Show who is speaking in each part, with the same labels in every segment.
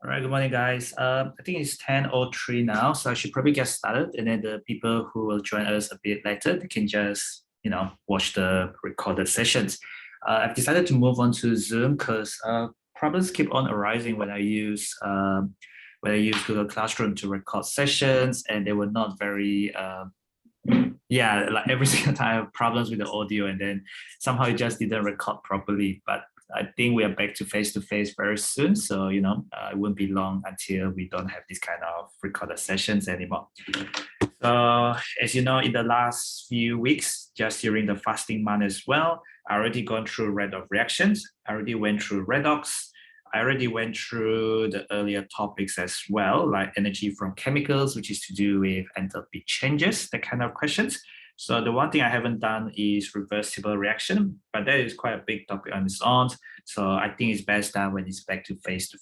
Speaker 1: All right, good morning, guys. I think it's 10:03 now, so I should probably get started. And then the people who will join us a bit later, they can just, watch the recorded sessions. I've decided to move on to Zoom because problems keep on arising when I use Google Classroom to record sessions, and they were not very like every single time I have problems with the audio, and then somehow it just didn't record properly. But I think we are back to face-to-face very soon. So, it won't be long until we don't have this kind of recorded sessions anymore. So as you know, in the last few weeks, just during the fasting month as well, I already gone through redox reactions. I already went through redox. I already went through the earlier topics as well, like energy from chemicals, which is to do with enthalpy changes, that kind of questions. So the one thing I haven't done is reversible reaction, but that is quite a big topic on its own. So I think it's best done when it's back to face.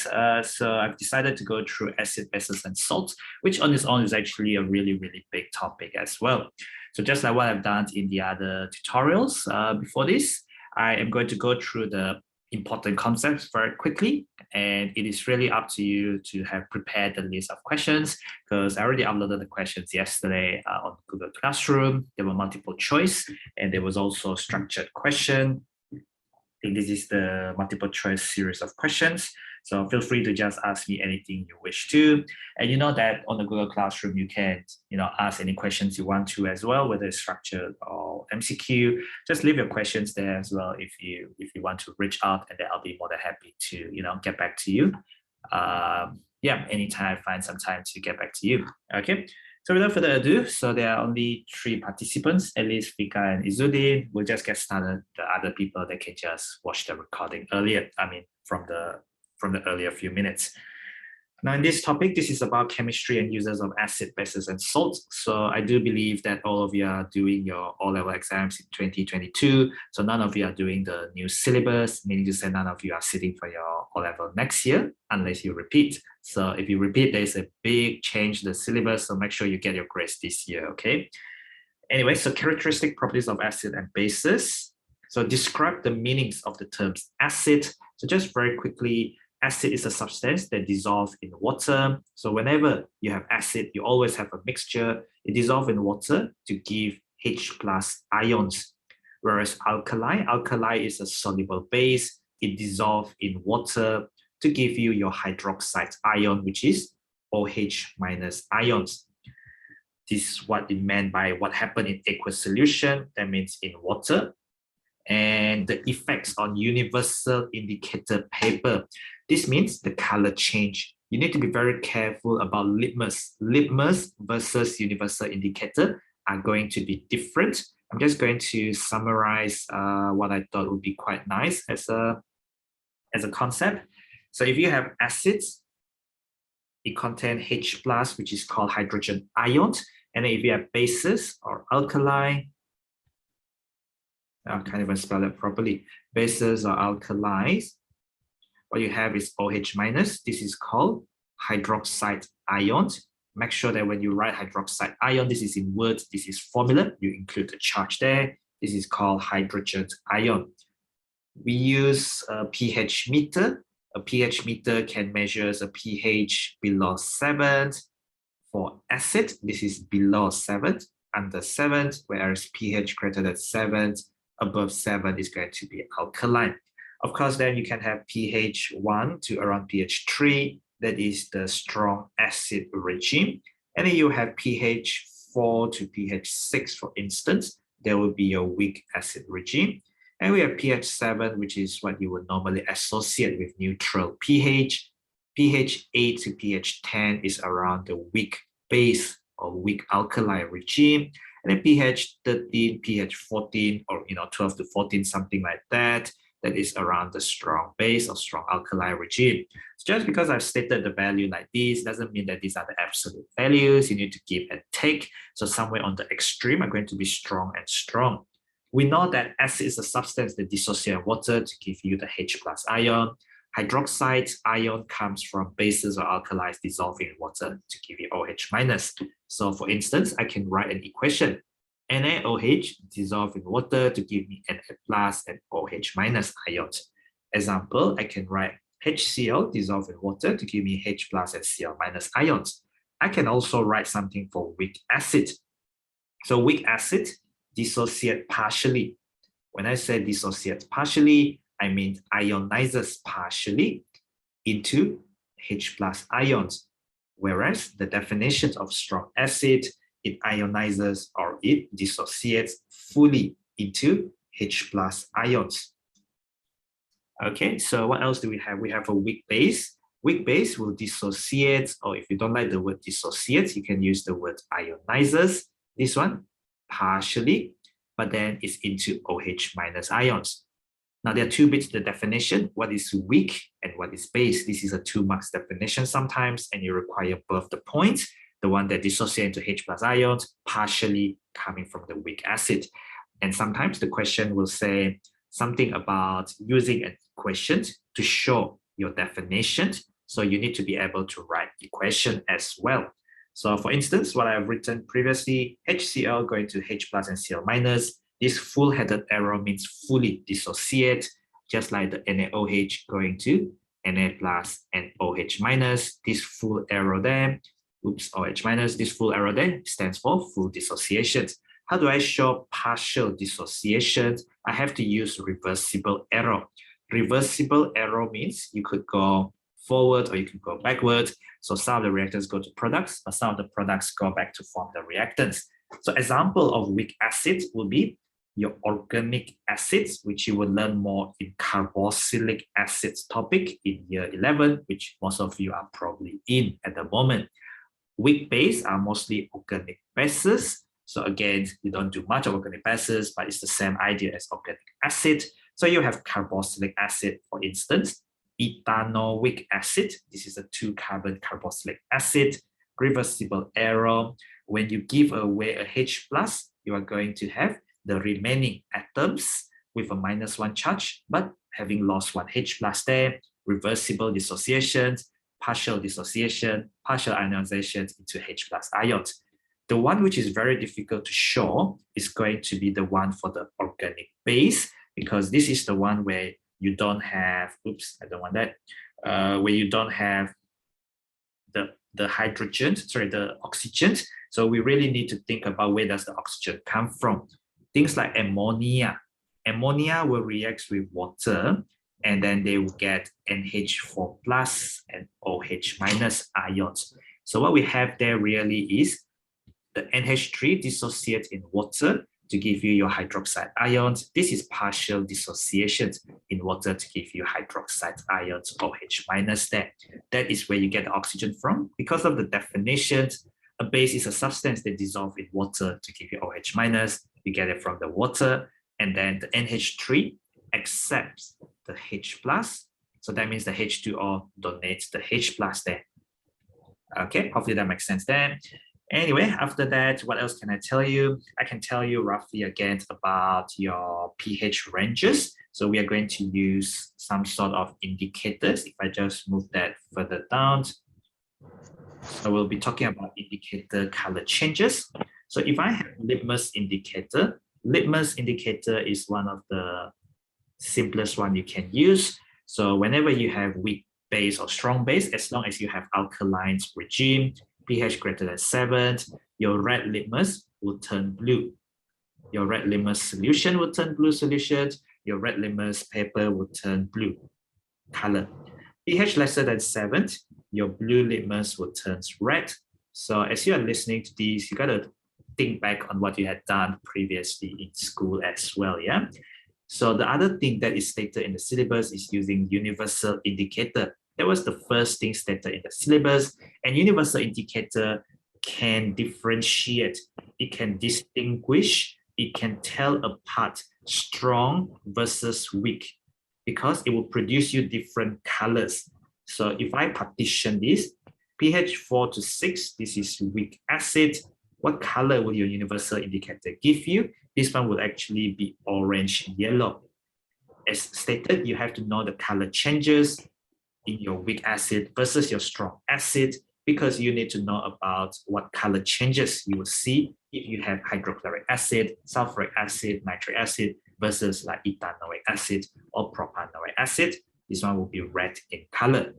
Speaker 1: So I've decided to go through acid, bases, and salts, which on its own is actually a really, really big topic as well. So just like what I've done in the other tutorials before this, I am going to go through the important concepts very quickly, and it is really up to you to have prepared the list of questions, because I already uploaded the questions yesterday on Google Classroom. There were multiple choice, and there was also structured question. I think this is the multiple choice series of questions. So feel free to just ask me anything you wish to. And you know that on the Google Classroom, you can, ask any questions you want to as well, whether it's structured or MCQ. Just leave your questions there as well if you want to reach out, and then I'll be more than happy to, get back to you. Anytime I find some time to get back to you. Okay. So without further ado, so there are only 3 participants, Elise, Fika, and Izudin. We'll just get started. The other people, they can just watch the recording earlier. From the earlier few minutes. Now in this topic, this is about chemistry and uses of acid, bases, and salts. So I do believe that all of you are doing your O-level exams in 2022. So none of you are doing the new syllabus, meaning to say none of you are sitting for your O-level next year, unless you repeat. So if you repeat, there's a big change in the syllabus. So make sure you get your grades this year, okay? Anyway, so characteristic properties of acid and bases. So describe the meanings of the terms acid. So just very quickly, acid is a substance that dissolves in water. So whenever you have acid, you always have a mixture. It dissolves in water to give H+ ions. Whereas alkali is a soluble base. It dissolves in water to give you your hydroxide ion, which is OH- ions. This is what it meant by what happened in aqueous solution. That means in water. And the effects on universal indicator paper. This means the color change. You need to be very careful about litmus. Litmus versus universal indicator are going to be different. I'm just going to summarize what I thought would be quite nice as a concept. So if you have acids, it contains H+, which is called hydrogen ions. And then if you have bases or alkali, I can't even spell it properly. Bases or alkalis, what you have is OH-. This is called hydroxide ions. Make sure that when you write hydroxide ion, this is in words, this is formula, you include the charge there. This is called hydrogen ion. We use a pH meter. A pH meter can measure a pH below 7. For acid, this is below 7, under 7, whereas pH greater than 7, above 7 is going to be alkaline. Of course, then you can have pH 1 to around pH 3. That is the strong acid regime. And then you have pH 4 to pH 6, for instance. There will be a weak acid regime. And we have pH 7, which is what you would normally associate with neutral pH. pH 8 to pH 10 is around the weak base or weak alkali regime. And then pH 13, pH 14, or 12 to 14, something like that, that is around the strong base or strong alkali regime. So just because I've stated the value like this doesn't mean that these are the absolute values. You need to give and take. So somewhere on the extreme are going to be strong and strong. We know that acid is a substance that dissociates water to give you the H+ ion. Hydroxide ion comes from bases or alkalis dissolving in water to give you OH-. So for instance, I can write an equation. NaOH dissolve in water to give me Na+ and OH- ions. Example, I can write HCl dissolved in water to give me H plus and Cl minus ions. I can also write something for weak acid. So weak acid dissociate partially. When I say dissociate partially, I mean ionizes partially into H plus ions. Whereas the definition of strong acid, it ionizes or it dissociates fully into H plus ions. Okay, so what else do we have? We have a weak base. Weak base will dissociate, or if you don't like the word dissociate, you can use the word ionizes. This one, partially, but then it's into OH minus ions. Now, there are two bits to the definition. What is weak and what is base? This is a 2 marks definition sometimes, and you require both the points, the one that dissociates into H plus ions, partially coming from the weak acid. And sometimes the question will say something about using an equation to show your definition. So you need to be able to write equation as well. So for instance, what I've written previously, HCl going to H plus and Cl minus. This full-headed arrow means fully dissociate, just like the NaOH going to Na plus and OH minus. This full arrow there, OH minus, this full arrow there stands for full dissociation. How do I show partial dissociation? I have to use reversible arrow. Reversible arrow means you could go forward or you can go backward. So some of the reactants go to products, but some of the products go back to form the reactants. So example of weak acid would be your organic acids, which you will learn more in carboxylic acids topic in year 11, which most of you are probably in at the moment. Weak base are mostly organic bases. So again, you don't do much of organic bases, but it's the same idea as organic acid. So you have carboxylic acid, for instance, ethanoic acid. This is a 2-carbon carboxylic acid, reversible arrow. When you give away a H plus, you are going to have the remaining atoms with a -1 charge, but having lost one H plus there, reversible dissociation, partial dissociation, partial ionization into H plus ions. The one which is very difficult to show is going to be the one for the organic base, because this is the one where you don't have, oops, I don't want that, where you don't have the hydrogen, sorry, the oxygen. So we really need to think about where does the oxygen come from. Things like ammonia. Ammonia will react with water, and then they will get NH4 plus and OH minus ions. So what we have there really is the NH3 dissociates in water to give you your hydroxide ions. This is partial dissociation in water to give you hydroxide ions, OH minus there. That is where you get the oxygen from. Because of the definitions, a base is a substance that dissolves in water to give you OH minus. You get it from the water, and then the NH3 accepts the H plus. So that means the H2O donates the H plus there. Okay, hopefully that makes sense there. Anyway, after that, what else can I tell you? I can tell you roughly again about your pH ranges. So we are going to use some sort of indicators. If I just move that further down. So we'll be talking about indicator color changes. So if I have litmus indicator is one of the simplest one you can use. So whenever you have weak base or strong base, as long as you have alkaline regime, pH greater than 7, your red litmus will turn blue. Your red litmus solution will turn blue solution. Your red litmus paper will turn blue color. pH lesser than 7, your blue litmus will turn red. So as you are listening to these, you got to think back on what you had done previously in school as well, yeah? So the other thing that is stated in the syllabus is using universal indicator. That was the first thing stated in the syllabus. And universal indicator can differentiate, it can distinguish, it can tell apart strong versus weak, because it will produce you different colors. So if I partition this, pH 4 to 6, this is weak acid. What color will your universal indicator give you? This one will actually be orange yellow. As stated, you have to know the color changes in your weak acid versus your strong acid, because you need to know about what color changes you will see if you have hydrochloric acid, sulfuric acid, nitric acid versus like ethanoic acid or propanoic acid. This one will be red in color.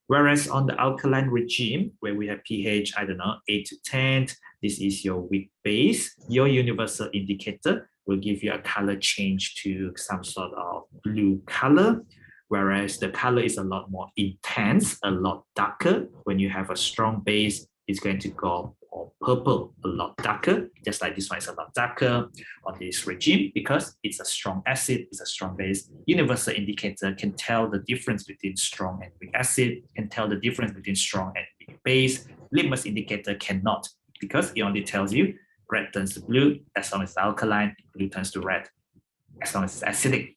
Speaker 1: Whereas on the alkaline regime, where we have pH, I don't know, 8 to 10, this is your weak base. Your universal indicator will give you a color change to some sort of blue color, whereas the color is a lot more intense, a lot darker. When you have a strong base, it's going to go purple, a lot darker, just like this one is a lot darker on this regime because it's a strong acid, it's a strong base. Universal indicator can tell the difference between strong and weak acid, can tell the difference between strong and weak base. Litmus indicator cannot because it only tells you red turns to blue as long as it's alkaline, blue turns to red as long as it's acidic.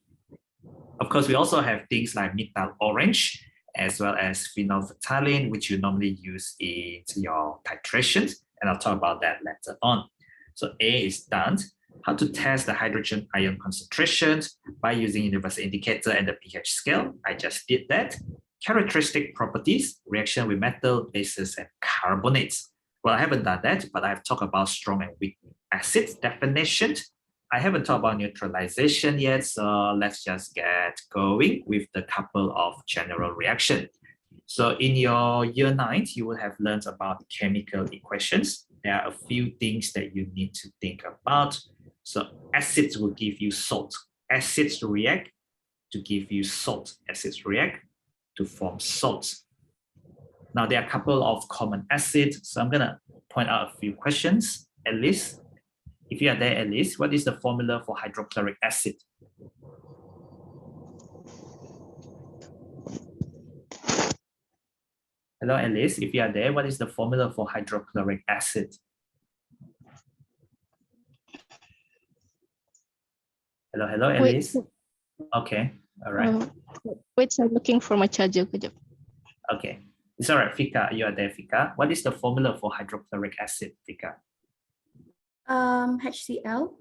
Speaker 1: Of course, we also have things like methyl orange as well as phenolphthalein, which you normally use in your titrations. And I'll talk about that later on. So A is done. How to test the hydrogen ion concentrations by using universal indicator and the pH scale. I just did that. Characteristic properties, reaction with metal, bases, and carbonates. Well, I haven't done that, but I've talked about strong and weak acids definition. I haven't talked about neutralization yet, so let's just get going with the couple of general reactions. So in your year 9, you will have learned about chemical equations. There are a few things that you need to think about. So acids will give you salt. Acids react to give you salt. Acids react to form salts. Now there are a couple of common acids. So I'm gonna point out a few questions at least. If you are there at least, what is the formula for hydrochloric acid? Hello, Alice. If you are there, what is the formula for hydrochloric acid? Hello, hello, Alice. Okay, all right.
Speaker 2: Wait, I'm looking for my charger.
Speaker 1: Okay, it's all right. Fika, you are there, Fika. What is the formula for hydrochloric acid, Fika?
Speaker 3: HCl.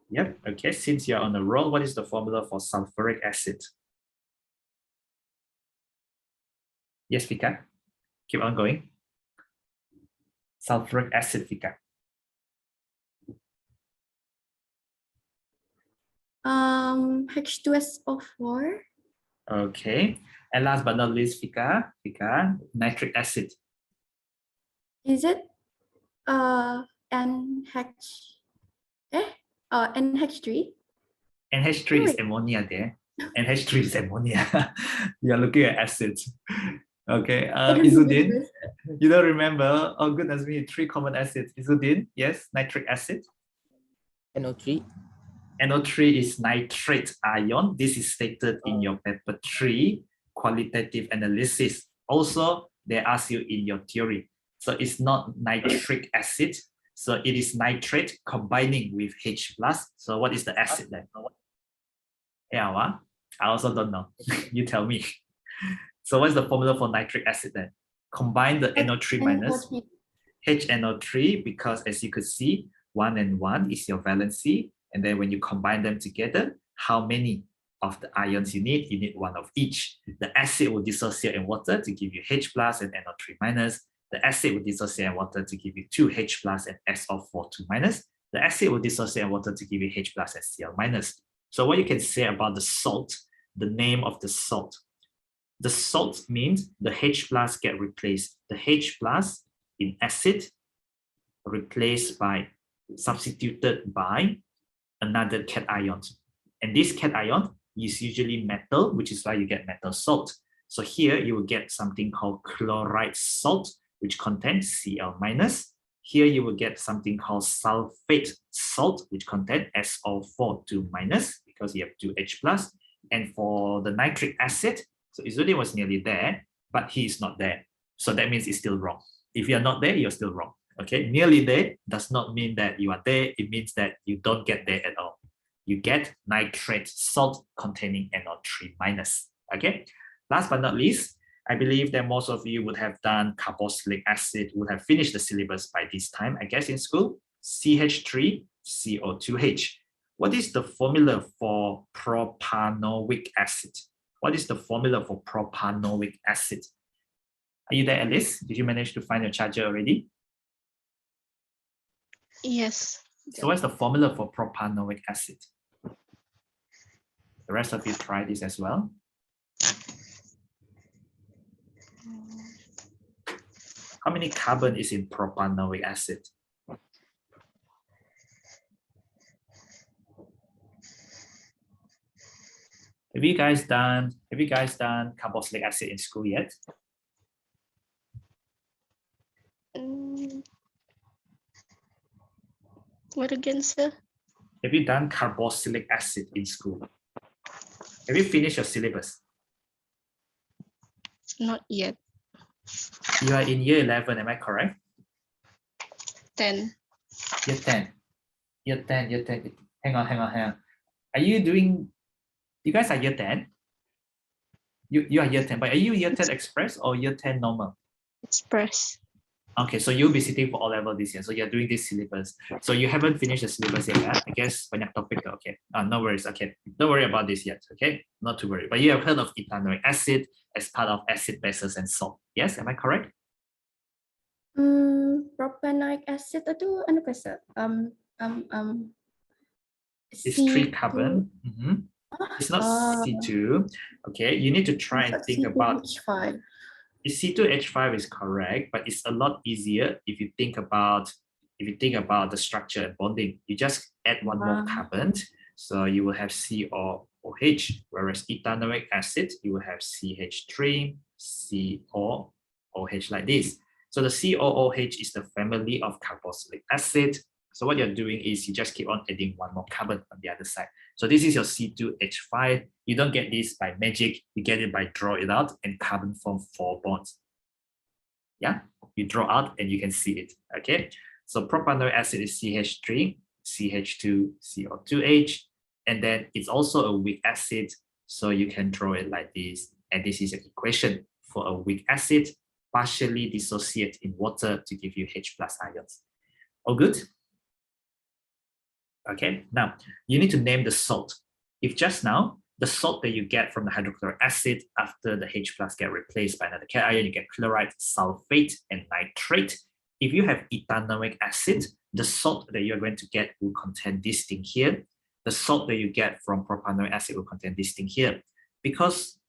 Speaker 1: Yep. Okay. Since you're on the roll, what is the formula for sulfuric acid? Yes, Fika. Keep on going. Sulfuric acid, Fika.
Speaker 3: H2SO4.
Speaker 1: Okay. And last but not least, Fika, nitric acid.
Speaker 3: Is it NH3?
Speaker 1: NH3 is ammonia there. NH3 is ammonia. You're looking at acids. Okay. Izudin, you don't remember? Oh goodness me, 3 common acids. Izudin, yes, nitric acid.
Speaker 4: NO3.
Speaker 1: NO3 is nitrate ion. This is stated in your paper 3, qualitative analysis. Also, they ask you in your theory. So it's not nitric acid. So it is nitrate combining with H+. So what is the acid then? Yeah, what? I also don't know. You tell me. So what's the formula for nitric acid then? Combine the NO3 minus HNO3 because as you could see, 1 and 1 is your valency. And then when you combine them together, how many of the ions you need? You need 1 of each. The acid will dissociate in water to give you H+ and NO3 minus. The acid will dissociate in water to give you 2H+ and SO4 2 minus. The acid will dissociate in water to give you H+ and Cl minus. So what you can say about the salt, the name of the salt. The salt means the H+ get replaced. The H+ in acid replaced by, substituted by another cation. And this cation is usually metal, which is why you get metal salt. So here you will get something called chloride salt, which contains Cl minus. Here you will get something called sulfate salt, which contains SO4 2 minus because you have 2H+. And for the nitric acid, so Izudin was nearly there, but he is not there. So that means it's still wrong. If you're not there, you're still wrong. Okay, nearly there does not mean that you are there. It means that you don't get there at all. You get nitrate salt containing NO3 minus. Okay, last but not least, I believe that most of you would have done carboxylic acid, would have finished the syllabus by this time, I guess in school. CH3CO2H. What is the formula for propanoic acid? What is the formula for propanoic acid? Are you there, Alice? Did you manage to find your charger already?
Speaker 2: Yes.
Speaker 1: So what's the formula for propanoic acid? The rest of you try this as well. How many carbon is in propanoic acid? Have you guys done carboxylic acid in school yet?
Speaker 2: What again, sir?
Speaker 1: Have you done carboxylic acid in school? Have you finished your syllabus?
Speaker 2: Not yet.
Speaker 1: You are in year 11, am I correct?
Speaker 2: 10.
Speaker 1: Year 10. Year 10, year 10. Hang on. Are you doing, you guys are year 10? You are year 10, but are you year 10 express or year 10 normal?
Speaker 2: Express.
Speaker 1: Okay, so you'll be sitting for O-level this year. So you're doing this syllabus. So you haven't finished the syllabus yet, yeah? I guess banyak topik. Okay, no worries. Okay, don't worry about this yet. Okay, not to worry. But you have heard of ethanoic acid as part of acid, bases, and salt. Yes, am I correct?
Speaker 3: Propanoic acid itu ano ka sir?
Speaker 1: It's 3
Speaker 3: C2.
Speaker 1: carbon. It's not C2. Okay, you need to try and think about.
Speaker 3: C2H5.
Speaker 1: C2H5 is correct, but it's a lot easier if you think about the structure and bonding. You just add one more carbon, so you will have COOH. Whereas ethanoic acid, you will have CH3, COOH like this. So the COOH is the family of carboxylic acid. So what you're doing is you just keep on adding one more carbon on the other side. So this is your C2H5. You don't get this by magic. You get it by draw it out and carbon form 4 bonds. Yeah, you draw out and you can see it. Okay, so propanoic acid is CH3, CH2, CO2H, and then it's also a weak acid. So you can draw it like this. And this is an equation for a weak acid, partially dissociate in water to give you H+ ions. All good? Okay, now you need to name the salt. If just now, the salt that you get from the hydrochloric acid after the H+ get replaced by another cation, you get chloride, sulfate, and nitrate. If you have ethanoic acid, the salt that you're going to get will contain this thing here. The salt that you get from propanoic acid will contain this thing here. Because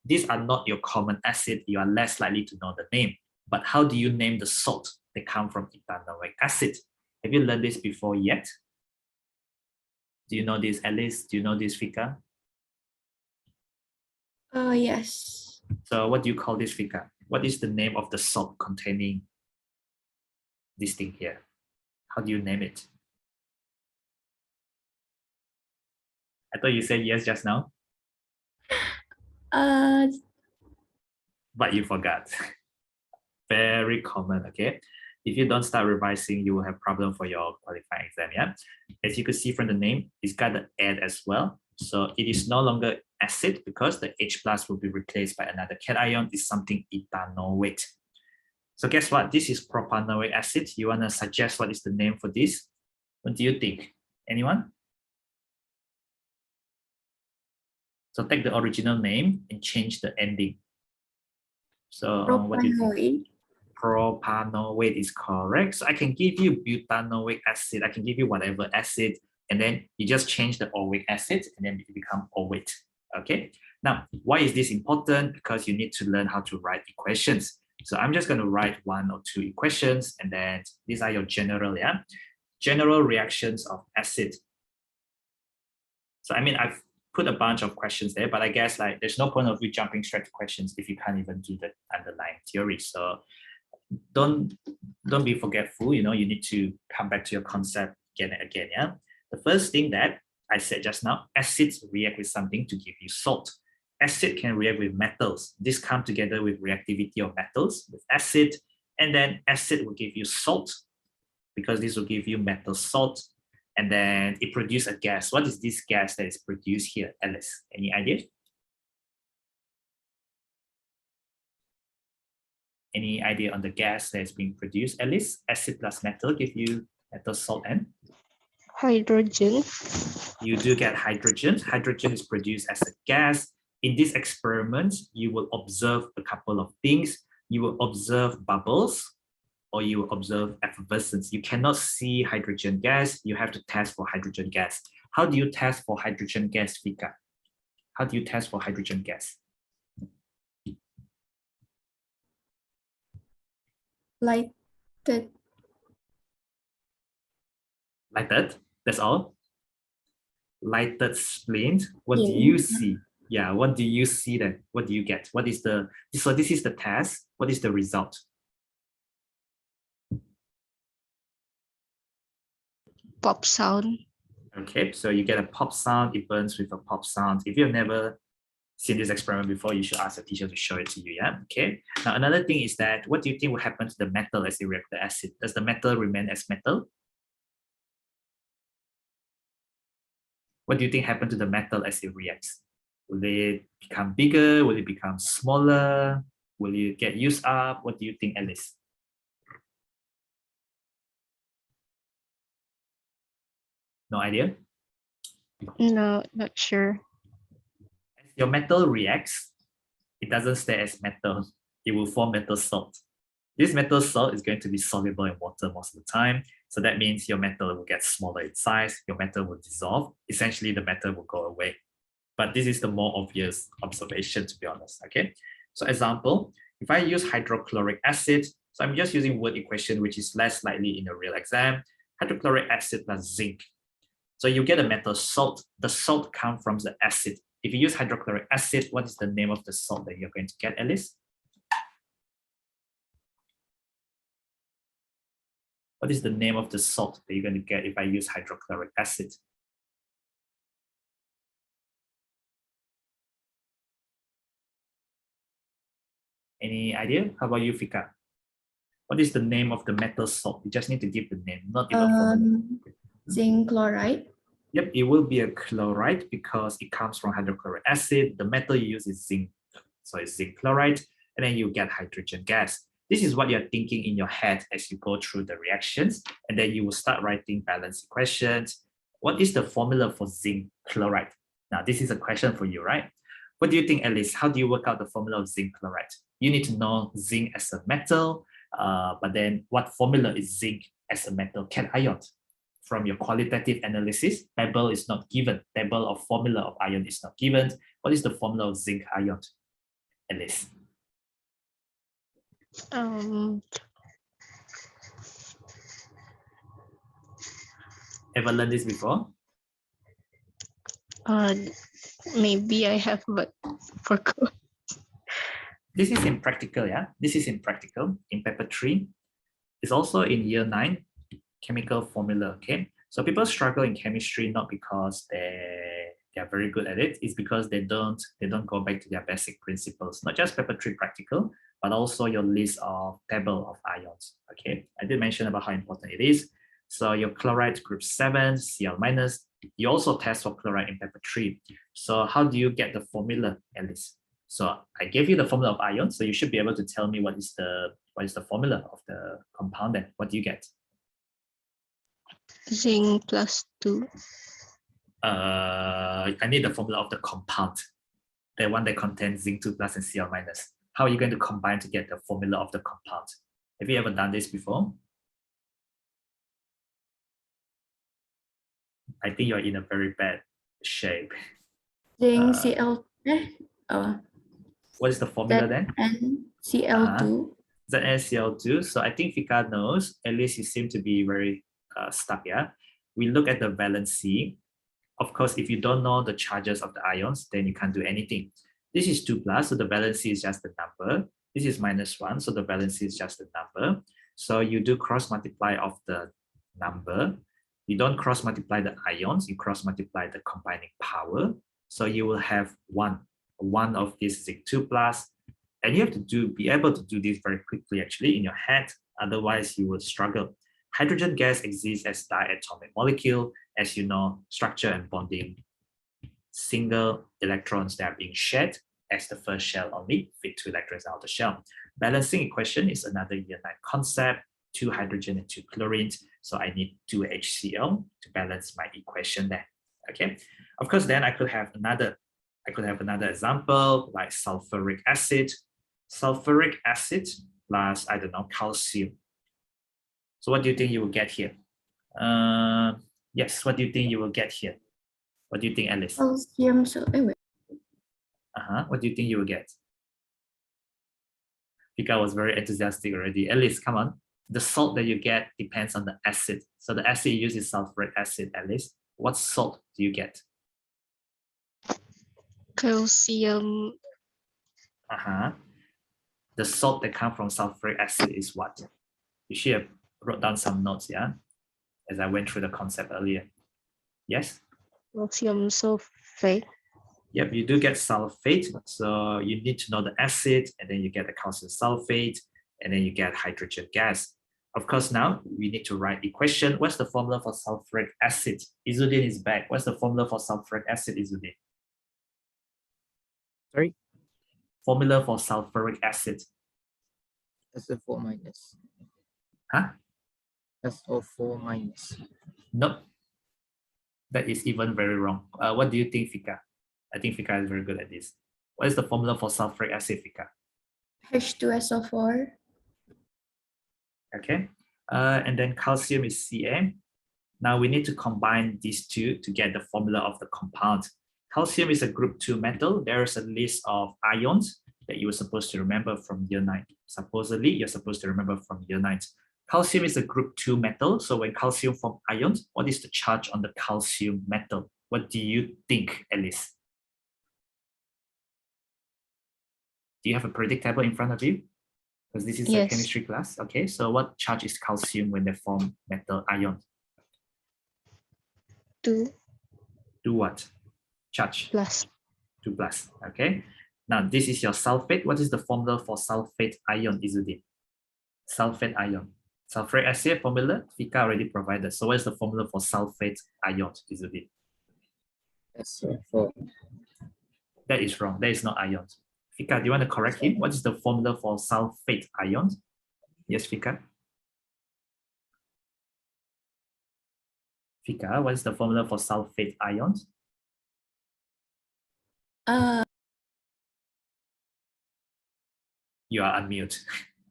Speaker 1: these are not your common acid, you are less likely to know the name. But how do you name the salt that come from ethanoic acid? Have you learned this before yet? Do you know this, Alice? Do you know this, Fika?
Speaker 3: Yes.
Speaker 1: So what do you call this, Fika? What is the name of the salt containing this thing here? How do you name it? I thought you said yes just now. But you forgot. Very common, okay? If you don't start revising, you will have problem for your qualifying exam, yeah? As you can see from the name, it's got the add as well. So it is no longer acid because the H+ will be replaced by another cation. It's something ethanoate. So guess what? This is propanoic acid. You want to suggest what is the name for this? What do you think? Anyone? So take the original name and change the ending. So what do you think? Propanoate is correct. So I can give you butanoic acid. I can give you whatever acid, and then you just change the oic acid, and then it become oate. Okay. Now, why is this important? Because you need to learn how to write equations. So I'm just going to write 1 or 2 equations, and then these are your general, yeah, general reactions of acid. So I mean, I've put a bunch of questions there, but I guess like there's no point of you jumping straight to questions if you can't even do the underlying theory. So don't be forgetful, you know, you need to come back to your concept again and again, yeah? The first thing that I said just now, acids react with something to give you salt. Acid can react with metals. This come together with reactivity of metals with acid, and then acid will give you salt because this will give you metal salt, and then it produces a gas. What is this gas that is produced here, Alice? Any idea? Any idea on the gas that is being produced? Alice, acid plus metal give you metal, salt, and?
Speaker 2: Hydrogen.
Speaker 1: You do get hydrogen. Hydrogen is produced as a gas. In this experiment, you will observe a couple of things. You will observe bubbles, or you will observe effervescence. You cannot see hydrogen gas. You have to test for hydrogen gas. How do you test for hydrogen gas, Fika? How do you test for hydrogen gas?
Speaker 3: lighted.
Speaker 1: Lighted, that's all. Lighted splint. What do
Speaker 3: Splint.
Speaker 1: you see? Yeah, what do you see then? What do you get? What is the, so this is the test. What is the result?
Speaker 2: Pop sound.
Speaker 1: Okay, so you get a pop sound, it burns with a pop sound. If you've never seen this experiment before, you should ask your teacher to show it to you, yeah? Okay, now another thing is that, what do you think will happen to the metal as it reacts with the acid? Does the metal remain as metal? What do you think happened to the metal as it reacts? Will it become bigger? Will it become smaller? Will it get used up? What do you think, Alice? No idea?
Speaker 2: No, not sure.
Speaker 1: As your metal reacts, it doesn't stay as metal. It will form metal salt. This metal salt is going to be soluble in water most of the time. So that means your metal will get smaller in size, your metal will dissolve. Essentially, the metal will go away. But this is the more obvious observation, to be honest, okay? So example, if I use hydrochloric acid, so I'm just using word equation, which is less likely in a real exam, hydrochloric acid plus zinc. So you get a metal salt. The salt comes from the acid. If you use hydrochloric acid, what is the name of the salt that you're going to get, Alice? What is the name of the salt that you're going to get if I use hydrochloric acid? Any idea? How about you, Fika? What is the name of the metal salt? You just need to give the name, not even formula.
Speaker 3: Zinc chloride.
Speaker 1: Yep, it will be a chloride because it comes from hydrochloric acid. The metal you use is zinc, so it's zinc chloride, and then you get hydrogen gas. This is what you're thinking in your head as you go through the reactions, and then you will start writing balance equations. What is the formula for zinc chloride? Now, this is a question for you, right? What do you think, Alice? How do you work out the formula of zinc chloride? You need to know zinc as a metal, but then what formula is zinc as a metal cation? From your qualitative analysis, table is not given. Table of formula of ion is not given. What is the formula of zinc ion, Alice? Ever learned this before?
Speaker 2: Maybe I have, but forgot.
Speaker 1: This is in practical, yeah? This is in practical, in paper 3. It's also in year 9, chemical formula, okay? So people struggle in chemistry not because they're very good at it, it's because they don't go back to their basic principles. Not just paper 3 practical, but also your list of table of ions, okay? I did mention about how important it is. So your chloride group 7, Cl minus, you also test for chloride in paper 3. So how do you get the formula, Alice? So I gave you the formula of ion, so you should be able to tell me what is the formula of the compound then. What do you get?
Speaker 2: Zinc plus 2.
Speaker 1: I need the formula of the compound, the one that contains zinc 2 plus and Cl minus. How are you going to combine to get the formula of the compound? Have you ever done this before? I think you're in a very bad shape.
Speaker 3: Zinc Cl.
Speaker 1: What is the formula then?
Speaker 3: Cl2.
Speaker 1: ZnCl2. So I think Fika knows. At least you seem to be very stuck. Yeah. We look at the valency. Of course, if you don't know the charges of the ions, then you can't do anything. This is 2 plus, so the valency is just the number. This is -1, so the valency is just the number. So you do cross multiply of the number. You don't cross multiply the ions, you cross multiply the combining power. So you will have one of this zinc 2 plus, and you have to be able to do this very quickly actually in your head, otherwise you will struggle. Hydrogen gas exists as diatomic molecule. As you know, structure and bonding, single electrons that are being shared as the first shell only, fit 2 electrons out of the shell. Balancing equation is another year 9 concept, 2 hydrogen and 2 chlorines. So I need 2 HCl to balance my equation there. Okay. Of course, then I could have another example like sulfuric acid. Sulfuric acid plus, I don't know, calcium. So what do you think you will get here? Yes, what do you think you will get here? What do you think, Alice?
Speaker 3: Calcium. So,
Speaker 1: What do you think you will get? Fika was very enthusiastic already. Alice, come on. The salt that you get depends on the acid. So the acid you use is sulfuric acid, Alice. What salt do you get?
Speaker 2: Calcium.
Speaker 1: The salt that comes from sulfuric acid is what? You should have wrote down some notes, yeah? As I went through the concept earlier. Yes?
Speaker 2: Calcium sulfate.
Speaker 1: Yep, you do get sulfate. So you need to know the acid, and then you get the calcium sulfate, and then you get hydrogen gas. Of course, now we need to write equation. What's the formula for sulfuric acid? Izudin is back. What's the formula for sulfuric acid, Izudin?
Speaker 4: Sorry?
Speaker 1: Formula for sulfuric acid.
Speaker 4: SO4 minus.
Speaker 1: Huh?
Speaker 4: SO4 minus.
Speaker 1: Nope. That is even very wrong. What do you think, Fika? I think Fika is very good at this. What is the formula for sulfuric acid, Fika?
Speaker 3: H2SO4.
Speaker 1: Okay. And then calcium is Ca. Now we need to combine these two to get the formula of the compound. Calcium is a group 2 metal. There is a list of ions that you were supposed to remember from year 9. Supposedly, you're supposed to remember from year 9. Calcium is a group 2 metal. So when calcium forms ions, what is the charge on the calcium metal? What do you think, Alice? Do you have a periodic table in front of you? Because this is a chemistry class. Okay, so what charge is calcium when they form metal ions?
Speaker 2: 2
Speaker 1: what? Charge?
Speaker 2: plus.
Speaker 1: 2 plus. Okay. Now this is your sulfate. What is the formula for sulfate ion, Izudin? Sulfate ion. Sulfuric acid formula, Fika already provided. So what is the formula for sulfate ion, Izudin?
Speaker 4: SO4.
Speaker 1: That is wrong. That is not ions. Fika, do you want to correct him? What is the formula for sulfate ions? Yes, Fika. Fika, what is the formula for sulfate ions? You are unmute.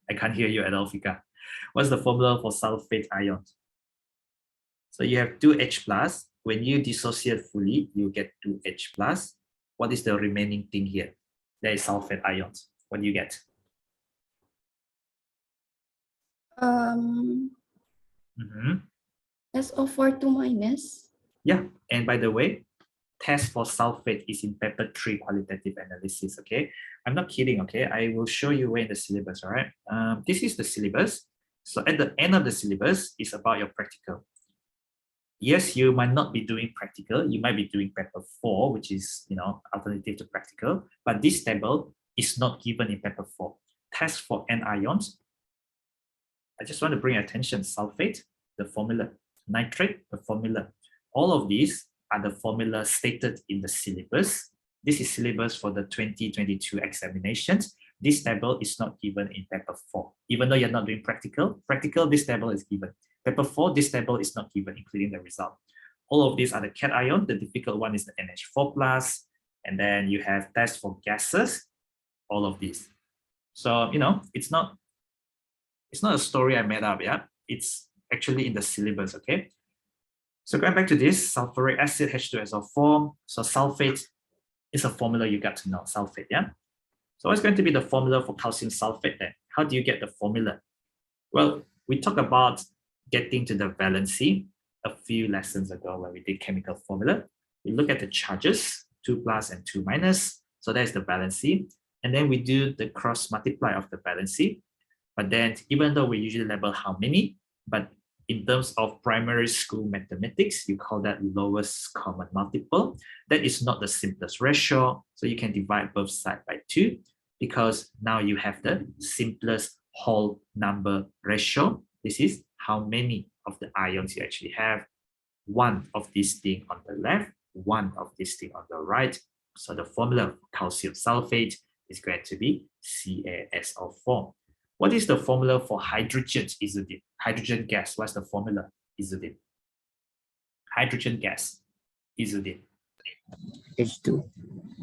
Speaker 1: I can't hear you at all, Fika. What's the formula for sulfate ions? So you have 2H plus. When you dissociate fully, you get 2H plus. What is the remaining thing here? That is sulfate ions. What do you get?
Speaker 3: SO4 2 minus.
Speaker 1: Yeah, and by the way, test for sulfate is in paper 3 qualitative analysis, okay? I'm not kidding, okay? I will show you where in the syllabus, all right? This is the syllabus. So at the end of the syllabus is about your practical. Yes, you might not be doing practical. You might be doing paper 4, which is, alternative to practical. But this table is not given in paper 4. Test for anions. I just want to bring attention. Sulfate, the formula. Nitrate, the formula. All of these are the formula stated in the syllabus. This is syllabus for the 2022 examinations. This table is not given in paper 4. Even though you're not doing practical, this table is given. Paper 4, this table is not given, including the result. All of these are the cation. The difficult one is the NH4+, and then you have tests for gases, all of these. So, it's not a story I made up, yeah? It's actually in the syllabus, okay? So going back to this, sulfuric acid, H2SO4. So sulfate is a formula you got to know, sulfate, yeah? So what's going to be the formula for calcium sulfate then? How do you get the formula? Well, we talked about getting to the valency a few lessons ago when we did chemical formula. We look at the charges, 2 plus and 2 minus. So that's the valency. And then we do the cross multiply of the valency. But then even though we usually label how many, but in terms of primary school mathematics, you call that lowest common multiple. That is not the simplest ratio. So you can divide both sides by 2 because now you have the simplest whole number ratio. This is how many of the ions you actually have. One of this thing on the left, one of this thing on the right. So the formula for calcium sulfate is going to be CaSO4. What is the formula for hydrogen, Izudin? Hydrogen gas, what's the formula, Izudin? Hydrogen gas, Izudin.
Speaker 4: H2.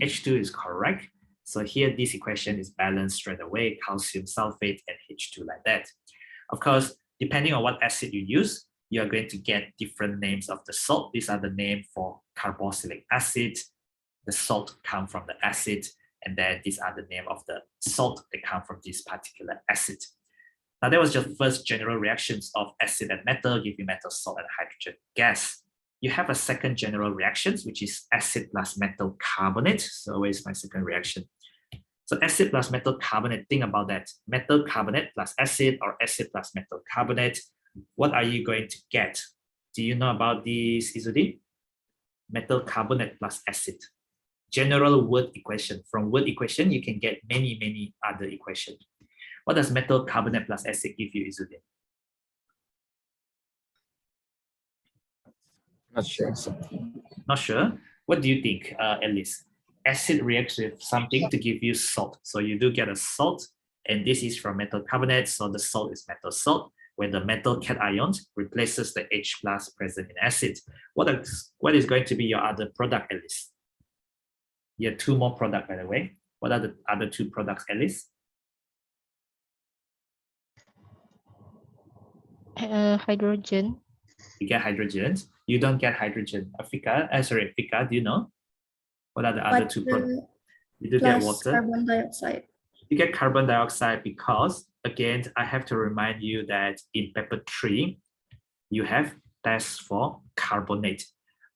Speaker 1: H2 is correct. So here, this equation is balanced straight away, calcium sulfate and H2 like that. Of course, depending on what acid you use, you are going to get different names of the salt. These are the name for carboxylic acid. The salt comes from the acid. And then these are the name of the salt that come from this particular acid. Now that was just first general reactions of acid and metal, giving metal, salt, and hydrogen gas. You have a second general reactions, which is acid plus metal carbonate. So where's my second reaction? So acid plus metal carbonate, think about that. Metal carbonate plus acid or acid plus metal carbonate. What are you going to get? Do you know about this, Izudin? Metal carbonate plus acid. General word equation. From word equation, you can get many other equations. What does metal carbonate plus acid give you, Izudin?
Speaker 4: Not sure.
Speaker 1: Not sure. What do you think, Alice? Acid reacts with something to give you salt. So you do get a salt, and this is from metal carbonate. So the salt is metal salt, where the metal cation replaces the H plus present in acid. What is going to be your other product, Alice? You have two more products, by the way. What are the other two products, Alice?
Speaker 2: Hydrogen.
Speaker 1: You get hydrogen. You don't get hydrogen. Fika, do you know? What are the other two products? You do get water.
Speaker 3: Carbon dioxide.
Speaker 1: You get carbon dioxide because, again, I have to remind you that in paper 3, you have tests for carbonate.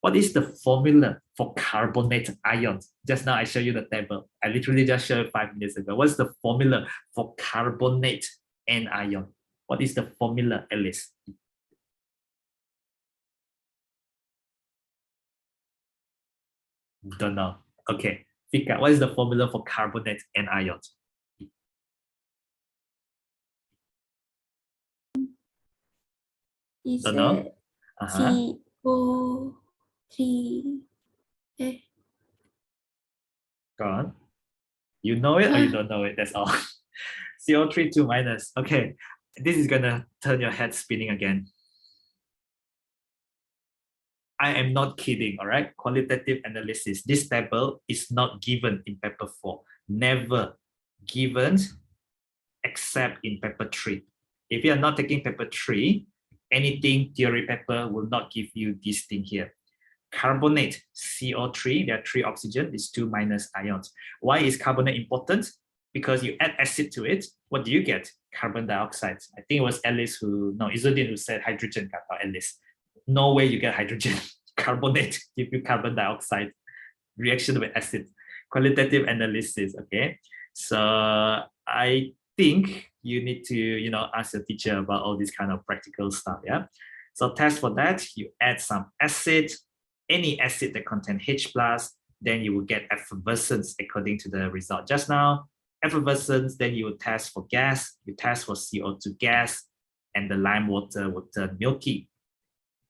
Speaker 1: What is the formula for carbonate ions? Just now I showed you the table. I literally just showed 5 minutes ago. What's the formula for carbonate anion? What is the formula, Alice? Don't know. Okay, Fika, what is the formula for carbonate anion?
Speaker 3: Is
Speaker 1: Don't know.
Speaker 3: it CO3?
Speaker 1: Go on. You know it or you don't know it? That's all. CO3 2 minus. Okay, this is gonna turn your head spinning again. I am not kidding, all right? Qualitative analysis. This table is not given in paper 4. Never given except in paper 3. If you are not taking paper 3, anything theory paper will not give you this thing here. Carbonate, CO3, there are 3 oxygen, these 2 minus ions. Why is carbonate important? Because you add acid to it, what do you get? Carbon dioxide. I think it was Alice Izudin who said hydrogen, Alice. No way you get hydrogen. Carbonate give you carbon dioxide. Reaction with acid. Qualitative analysis, okay? So I think you need to, ask your teacher about all this kind of practical stuff, yeah? So test for that, you add some acid, any acid that contains H+, then you will get effervescence according to the result just now. Effervescence, then you will test for gas, you test for CO2 gas, and the lime water will turn milky.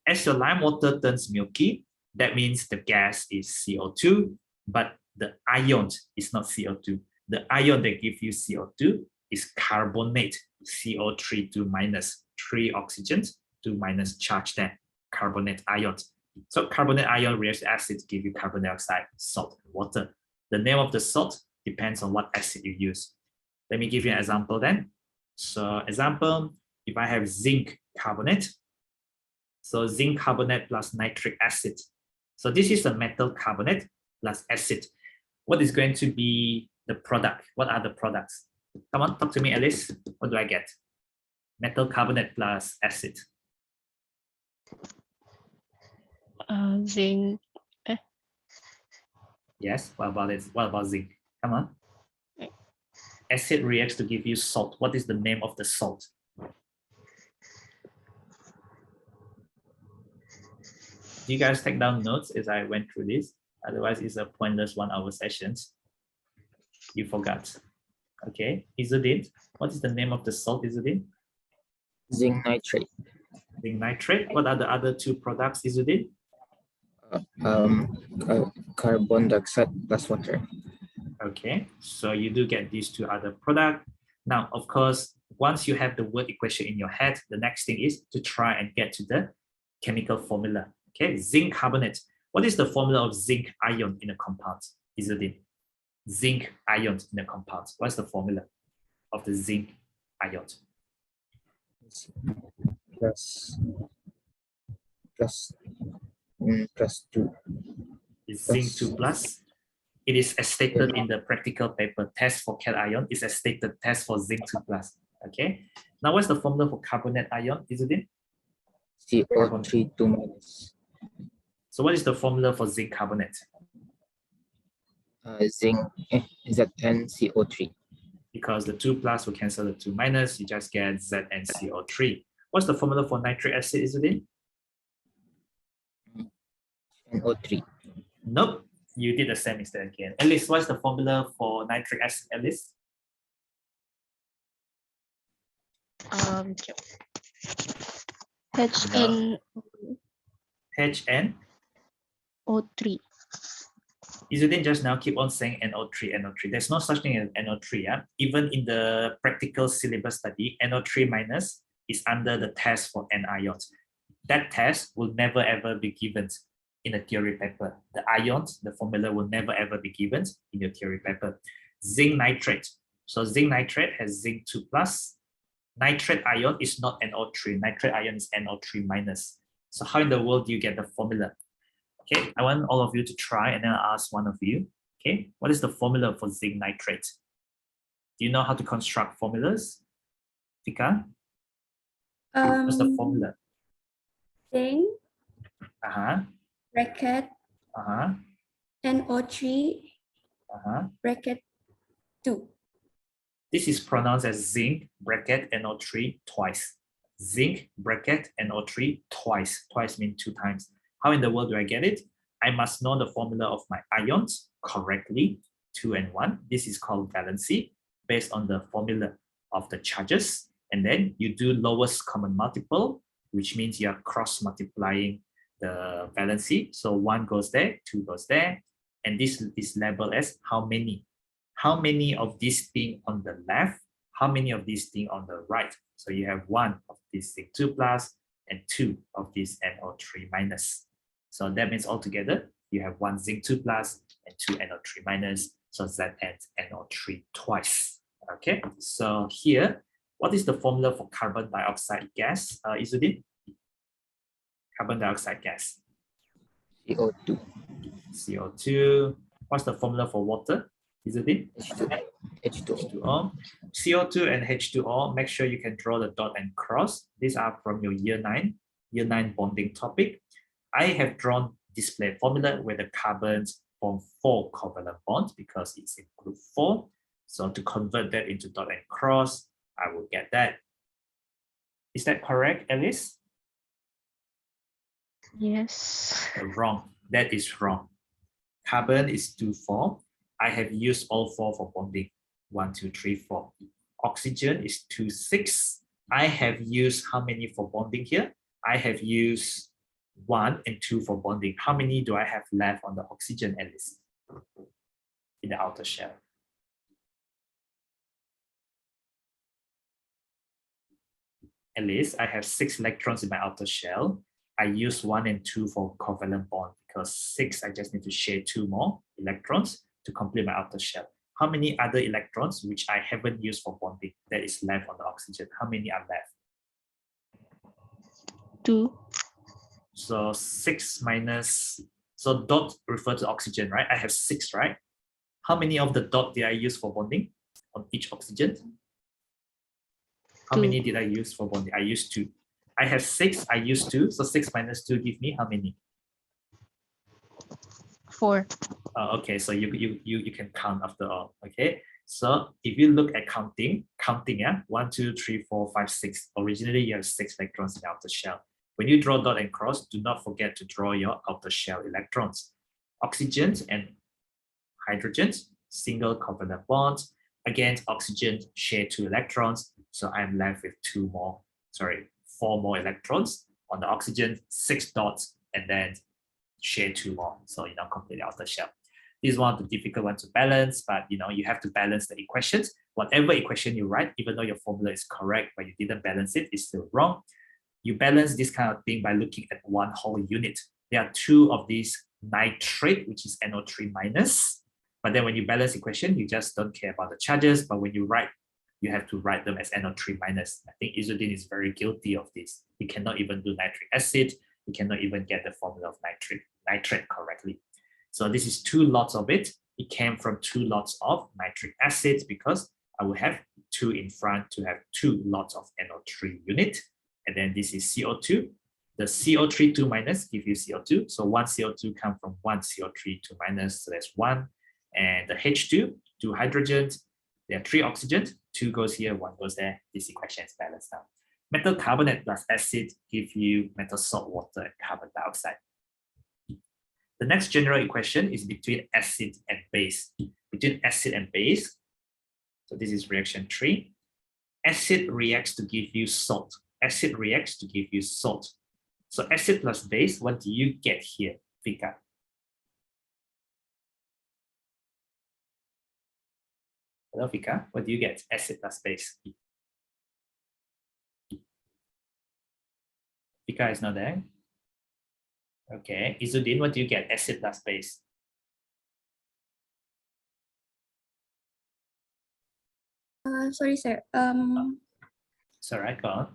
Speaker 1: As your lime water turns milky, that means the gas is CO2, but the ion is not CO2. The ion that gives you CO2 is carbonate, CO3 2 minus, 3 oxygens, 2 minus charge there, carbonate ions. So carbonate ion reacts with acid to give you carbon dioxide, salt, and water. The name of the salt depends on what acid you use. Let me give you an example then. So example, if I have zinc carbonate, so zinc carbonate plus nitric acid. So this is a metal carbonate plus acid. What is going to be the product? What are the products? Come on, talk to me, Alice. What do I get? Metal carbonate plus acid.
Speaker 2: Zinc.
Speaker 1: Yes, what about it? What about zinc? Come on. Acid reacts to give you salt. What is the name of the salt? Do you guys take down notes as I went through this? Otherwise, it's a pointless 1-hour sessions. You forgot. Okay, Izudin, what is the name of the salt, Izudin?
Speaker 4: Zinc nitrate.
Speaker 1: Zinc nitrate. What are the other 2 products, Izudin?
Speaker 4: Carbon dioxide plus water.
Speaker 1: Okay, so you do get these 2 other products. Now, of course, once you have the word equation in your head, the next thing is to try and get to the chemical formula. Okay, zinc carbonate. What is the formula of zinc ion in a compound, Izudin? Zinc ions in a compound. What's the formula of the zinc ion?
Speaker 4: Plus 2.
Speaker 1: Is zinc 2 plus? It is as stated in the practical paper. Test for cation is as stated. Test for zinc 2 plus. Okay. Now, what's the formula for carbonate ion? Is it in?
Speaker 4: CO3 2 minus.
Speaker 1: So what is the formula for zinc carbonate?
Speaker 4: Zinc ZnCO3.
Speaker 1: Because the 2 plus will cancel the 2 minus, you just get ZnCO3. What's the formula for nitric acid, is it in?
Speaker 4: NO3.
Speaker 1: Nope, you did the same mistake again. Alice, what's the formula for nitric acid, Alice?
Speaker 2: HN
Speaker 1: HN.
Speaker 2: O3.
Speaker 1: Isudin just now keep on saying NO3, NO3. There's no such thing as NO3. Yeah? Even in the practical syllabus study, NO3 minus is under the test for anions. That test will never ever be given in a theory paper. The ions, the formula will never ever be given in your theory paper. Zinc nitrate. So zinc nitrate has zinc 2 plus. Nitrate ion is not NO3. Nitrate ion is NO3 minus. So how in the world do you get the formula? Okay, I want all of you to try and then I'll ask one of you. Okay, what is the formula for zinc nitrate? Do you know how to construct formulas? Fika, what's the formula?
Speaker 3: Zinc,
Speaker 1: Bracket,
Speaker 3: bracket, NO3, bracket 2.
Speaker 1: This is pronounced as zinc, bracket, NO3 twice. Zinc, bracket, NO3 twice. Twice means 2 times. How in the world do I get it? I must know the formula of my ions correctly, 2 and 1. This is called valency, based on the formula of the charges. And then you do lowest common multiple, which means you are cross multiplying the valency. So 1 goes there, 2 goes there. And this is labeled as how many. How many of these things on the left? How many of these things on the right? So you have 1 of this zinc 2 plus and 2 of this NO3 minus. So that means altogether, you have 1 zinc 2 plus and 2 NO3 minus. So Zn NO3 twice. Okay, so here, what is the formula for carbon dioxide gas, Izudin? Carbon dioxide gas.
Speaker 4: CO2.
Speaker 1: CO2. What's the formula for water? Izudin?
Speaker 4: H2O.
Speaker 1: CO2 and H2O, make sure you can draw the dot and cross. These are from your year 9 bonding topic. I have drawn display formula where the carbons form 4 covalent bonds because it's in group 4. So to convert that into dot and cross, I will get that. Is that correct, Alice?
Speaker 2: Yes.
Speaker 1: Wrong. That is wrong. Carbon is 2, 4. I have used all 4 for bonding. 1, 2, 3, 4. Oxygen is 2, 6. I have used how many for bonding here? I have used 1 and 2 for bonding. How many do I have left on the oxygen, Alice? In the outer shell. Alice, I have 6 electrons in my outer shell. I use 1 and 2 for covalent bond because 6, I just need to share 2 more electrons to complete my outer shell. How many other electrons which I haven't used for bonding that is left on the oxygen? How many are left?
Speaker 2: 2.
Speaker 1: So 6 minus, so dot refers to oxygen, right? I have 6, right? How many of the dot did I use for bonding on each oxygen? How
Speaker 2: 2.
Speaker 1: many did I use for bonding? I used 2. I have 6, I used 2. So 6 minus 2 give me how many?
Speaker 2: 4.
Speaker 1: Okay, so you can count after all. Okay, so if you look at counting, yeah, 1, 2, 3, 4, 5, 6. Originally, you have 6 electrons in the outer shell. When you draw dot and cross, do not forget to draw your outer shell electrons. Oxygens and hydrogens, single covalent bonds. Again, oxygen share 2 electrons, so I'm left with 4 more electrons. On the oxygen, 6 dots, and then share 2 more. So you now complete the outer shell. This is one of the difficult ones to balance, but you have to balance the equations. Whatever equation you write, even though your formula is correct, but you didn't balance it, it's still wrong. You balance this kind of thing by looking at one whole unit. There are 2 of these nitrate, which is NO3 minus. But then when you balance equation, you just don't care about the charges. But when you write, you have to write them as NO3 minus. I think Izudin is very guilty of this. He cannot even do nitric acid. He cannot even get the formula of nitrate correctly. So this is 2 lots of it. It came from 2 lots of nitric acid because I will have 2 in front to have 2 lots of NO3 unit. And then this is CO2. The CO3 2 minus give you CO2. So 1 CO2 come from 1 CO3 2 minus, so that's 1. And the H2, 2 hydrogens, there are 3 oxygens, 2 goes here, 1 goes there. This equation is balanced now. Metal carbonate plus acid give you metal salt water and carbon dioxide. The next general equation is between acid and base. Between acid and base, so this is reaction 3. Acid reacts to give you salt. Acid reacts to give you salt. So acid plus base, what do you get here, Vika? Hello, Vika, what do you get? Acid plus base. Vika is not there. Okay, Izudin, what do you get? Acid plus base.
Speaker 3: Sorry, sir.
Speaker 1: It's all right, go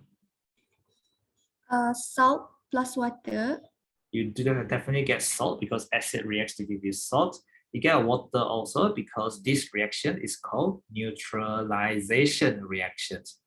Speaker 3: on. Salt plus water.
Speaker 1: You do definitely get salt because acid reacts to give you salt. You get water also because this reaction is called neutralization reactions.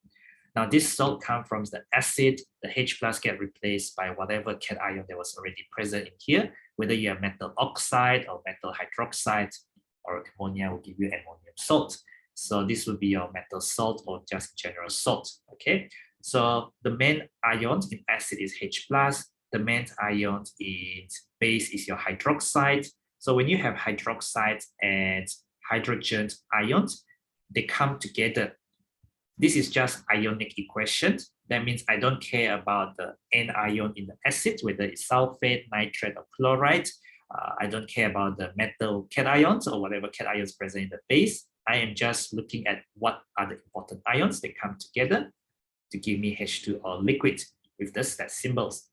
Speaker 1: Now this salt comes from the acid, the H plus get replaced by whatever cation that was already present in here, whether you have metal oxide or metal hydroxide or ammonia will give you ammonium salt. So this will be your metal salt or just general salt, okay? So the main ions in acid is H plus, the main ions in base is your hydroxide. So when you have hydroxide and hydrogen ions, they come together. This is just Ionic Equation. That means I don't care about the anion in the acid, whether it's sulfate, nitrate, or chloride. I don't care about the metal cations or whatever cations present in the base. I am just looking at what are the important ions that come together to give me H2 or liquid with the stat symbols.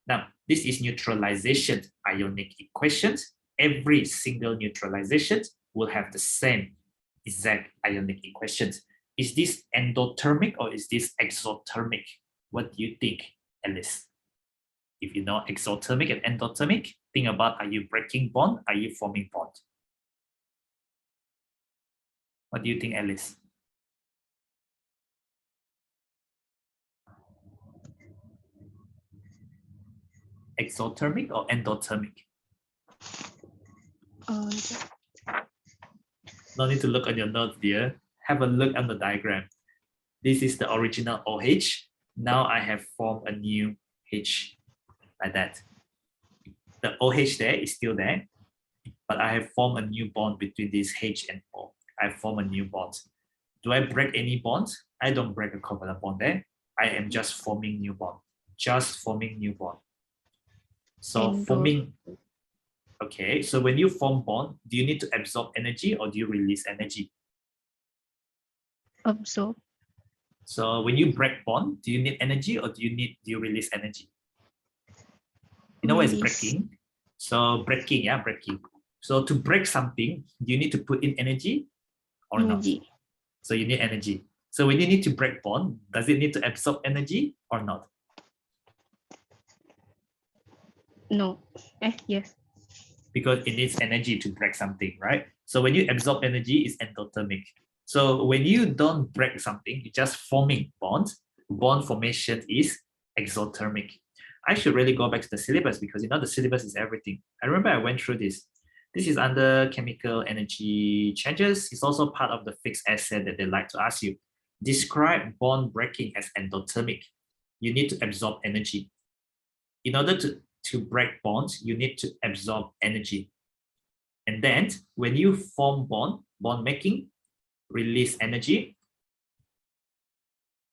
Speaker 1: Now, this is neutralization Ionic equations. Every single neutralization will have the same exact Ionic equations. Is this endothermic or is this exothermic? What do you think, Alice? If you know exothermic and endothermic, think about, are you breaking bond? Are you forming bond? What do you think, Alice? Exothermic or endothermic? No need to look on your notes, dear. Have a look on the diagram. This is the original OH. Now I have formed a new H like that. The OH there is still there, but I have formed a new bond between this H and O. I form a new bond. Do I break any bond? I don't break a covalent bond there. I am just forming new bond. Just forming new bond. So forming, okay, so when you form bond, do you need to absorb energy or do you release energy?
Speaker 2: Absorb.
Speaker 1: So when you break bond, do you need energy or do you release energy? You know what is breaking? So breaking, yeah, breaking. So to break something, do you need to put in energy or
Speaker 2: energy.
Speaker 1: not? So you need energy. So when you need to break bond, does it need to absorb energy or not?
Speaker 2: No. Yes.
Speaker 1: Because it needs energy to break something, right? So when you absorb energy, it's endothermic. So when you don't break something, you're just forming bonds. Bond formation is exothermic. I should really go back to the syllabus because you know the syllabus is everything. I remember I went through this. This is under chemical energy changes. It's also part of the fixed essay that they like to ask you. Describe bond breaking as endothermic. You need to absorb energy. In order to break bonds, you need to absorb energy. And then when you form bond making, release energy.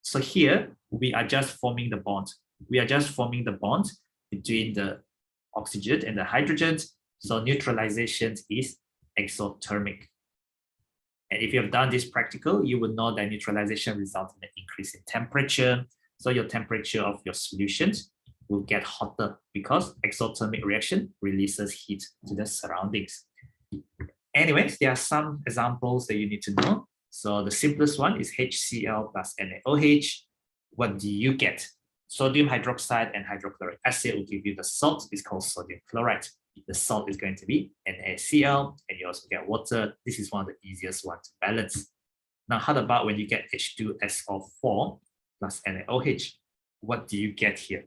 Speaker 1: So here we are just forming the bond. We are just forming the bond between the oxygen and the hydrogens. So neutralization is exothermic. And if you have done this practical, you will know that neutralization results in an increase in temperature. So your temperature of your solutions will get hotter because exothermic reaction releases heat to the surroundings. Anyways, there are some examples that you need to know. So the simplest one is HCl plus NaOH. What do you get? Sodium hydroxide and hydrochloric acid will give you the salt. It's called sodium chloride. The salt is going to be NaCl, and you also get water. This is one of the easiest ones to balance. Now, how about when you get H2SO4 plus NaOH? What do you get here?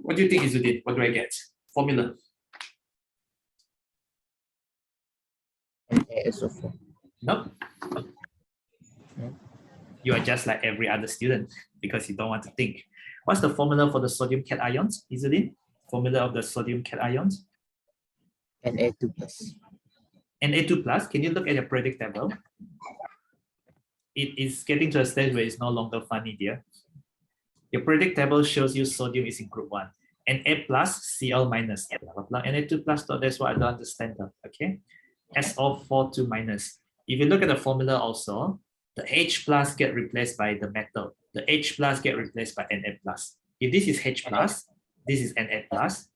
Speaker 1: What do you think is it? What do I get? Formula.
Speaker 4: NaSO4.
Speaker 1: Nope.
Speaker 4: No.
Speaker 1: You are just like every other student because you don't want to think. What's the formula for the sodium cations? Is it in? Formula of the sodium cations?
Speaker 4: Na2 plus.
Speaker 1: Na2 plus. Can you look at your periodic table? It is getting to a stage where it's no longer funny, dear. Your periodic table shows you sodium is in group 1. Na plus, Cl minus, blah, blah, blah. Na2 plus, that's what I don't understand. Okay. SO4 2 minus. If you look at the formula also, the H plus get replaced by the metal. The H plus get replaced by Na plus. If this is H plus, this is Na plus.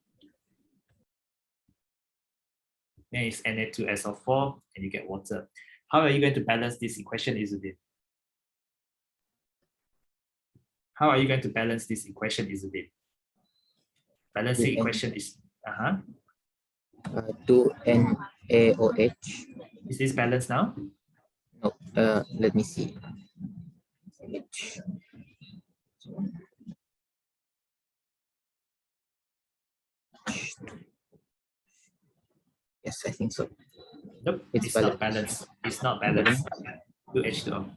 Speaker 1: Then it's Na2SO4, and you get water. How are you going to balance this equation, Izudin? How are you going to balance this equation, Izudin? Balancing equation is
Speaker 4: 2 NaOH.
Speaker 1: Is this balanced now?
Speaker 4: No, let me see. H. Yes, I think so.
Speaker 1: Nope,
Speaker 4: It's
Speaker 1: not balanced. It's not balanced. 2H2O.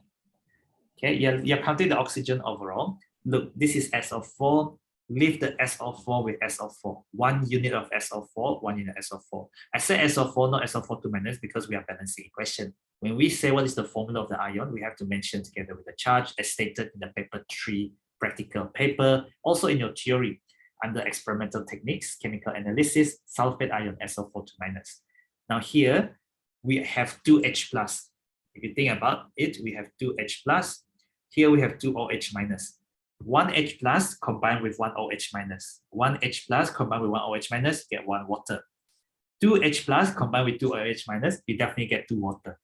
Speaker 1: Okay, you're counting the oxygen overall. Look, this is SO4. Leave the SO4 with SO4. 1 unit of SO4, 1 unit of SO4. I say SO4, not SO4 2 minus, because we are balancing equation. When we say what is the formula of the ion, we have to mention together with the charge as stated in the paper 3 practical paper. Also in your theory, under experimental techniques, chemical analysis, sulfate ion, SO4 2 minus. Now here, we have 2H plus. If you think about it, we have 2H plus. Here we have 2OH minus. 1H plus combined with 1OH minus. 1H plus combined with 1OH minus, get 1 water. 2H plus combined with 2OH minus, you definitely get 2 water.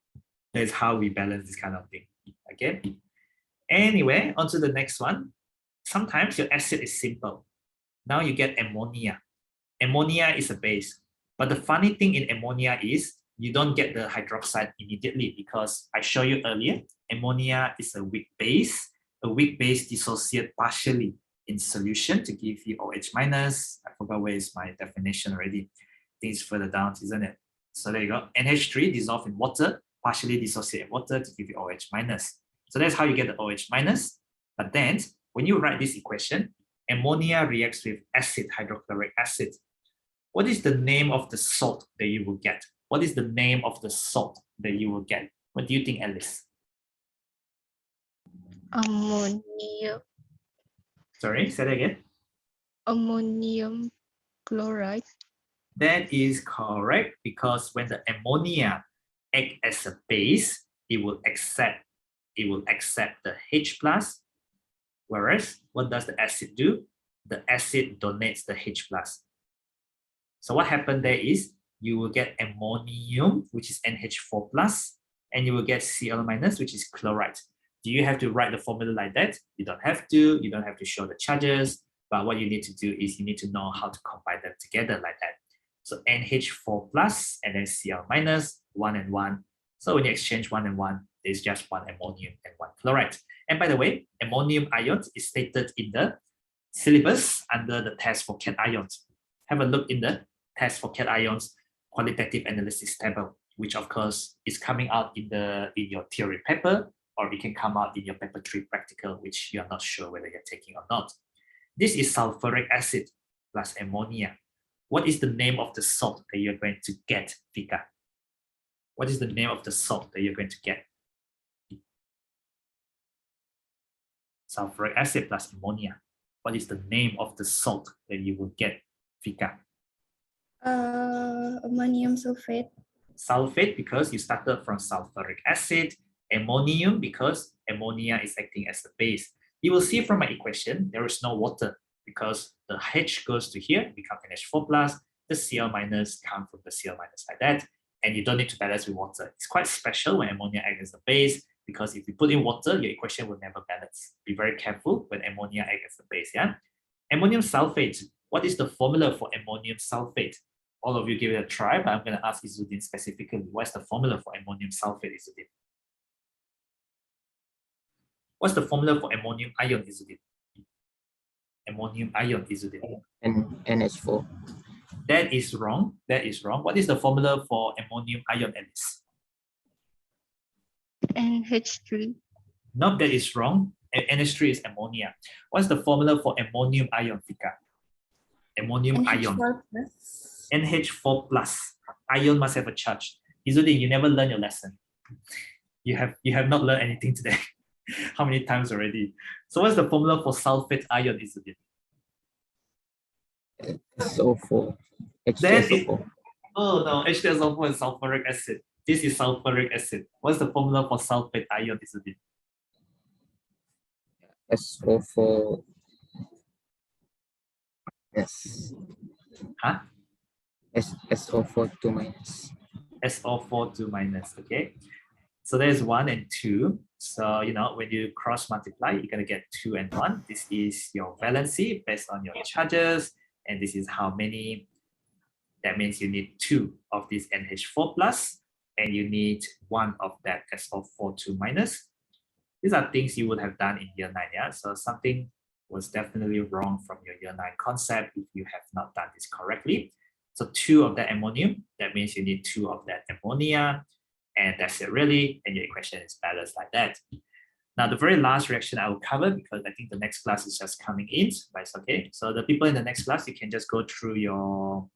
Speaker 1: That is how we balance this kind of thing. Okay. Anyway, on to the next one. Sometimes your acid is simple. Now you get ammonia. Ammonia is a base. But the funny thing in ammonia is you don't get the hydroxide immediately because I showed you earlier, ammonia is a weak base. A weak base dissociates partially in solution to give you OH minus. I forgot where is my definition already. I think it's further down, isn't it? So there you go. NH3 dissolved in water, partially dissociate in water to give you OH minus. So that's how you get the OH minus. But then when you write this equation, ammonia reacts with acid, hydrochloric acid. What is the name of the salt that you will get? What is the name of the salt that you will get? What do you think, Alice?
Speaker 2: Ammonia.
Speaker 1: Sorry, say that again.
Speaker 2: Ammonium chloride.
Speaker 1: That is correct because when the ammonia acts as a base, it will accept the H plus. Whereas, what does the acid do? The acid donates the H plus. So what happened there is you will get ammonium, which is NH4 plus, and you will get Cl minus, which is chloride. Do you have to write the formula like that? You don't have to. You don't have to show the charges. But what you need to do is you need to know how to combine them together like that. So NH4 plus and then Cl minus, 1 and 1. So when you exchange 1 and 1, there's just 1 ammonium and 1 chloride. And by the way, ammonium ions is stated in the syllabus under the test for cations. Have a look in the test for cations qualitative analysis table, which of course is coming out in your theory paper, or it can come out in your paper 3 practical, which you are not sure whether you're taking or not. This is sulfuric acid plus ammonia. What is the name of the salt that you're going to get, Vika? What is the name of the salt that you're going to get? Sulfuric acid plus ammonia. What is the name of the salt that you will get, Vika?
Speaker 3: Ammonium sulphate.
Speaker 1: Sulfate because you started from sulfuric acid. Ammonium because ammonia is acting as a base. You will see from my equation, there is no water because the H goes to here, become NH4 plus, the Cl minus comes from the Cl minus like that, and you don't need to balance with water. It's quite special when ammonia acts as a base because if you put in water, your equation will never balance. Be very careful when ammonia acts as a base, yeah? Ammonium sulphate. What is the formula for ammonium sulphate? all of you give it a try, but I'm going to ask Izudin specifically, what's the formula for ammonium sulfate, Izudin? What's the formula for ammonium ion, Izudin? Ammonium ion, Izudin.
Speaker 4: And NH4.
Speaker 1: That is wrong. That is wrong. What is the formula for ammonium ion, Alice?
Speaker 2: NH3.
Speaker 1: No, that is wrong. NH3 is ammonia. What's the formula for ammonium ion, Fika? Ammonium ion.
Speaker 3: NH4 plus.
Speaker 1: NH4 plus. Ion must have a charge. Izudin, you never learn your lesson. You have not learned anything today. How many times already? So what's the formula for sulfate ion, Izudin?
Speaker 4: SO4.
Speaker 1: That is,
Speaker 4: H2SO4.
Speaker 1: oh no, H2SO4 is sulfuric acid. This is sulfuric acid. What's the formula for sulfate ion, Izudin?
Speaker 4: SO4. Yes.
Speaker 1: Huh?
Speaker 4: SO4 2 minus.
Speaker 1: SO4 2 minus, okay? So there's 1 and 2. So, you know, when you cross multiply, you're going to get 2 and 1. This is your valency based on your charges. And this is how many. That means you need 2 of this NH4 plus, and you need 1 of that SO4 2 minus. These are things you would have done in year 9, yeah? So something was definitely wrong from your year 9 concept if you have not done this correctly. So 2 of that ammonium, that means you need 2 of that ammonia, and that's it really, and your equation is balanced like that. Now, the very last reaction I will cover, because I think the next class is just coming in, but it's okay. So the people in the next class, you can just go through your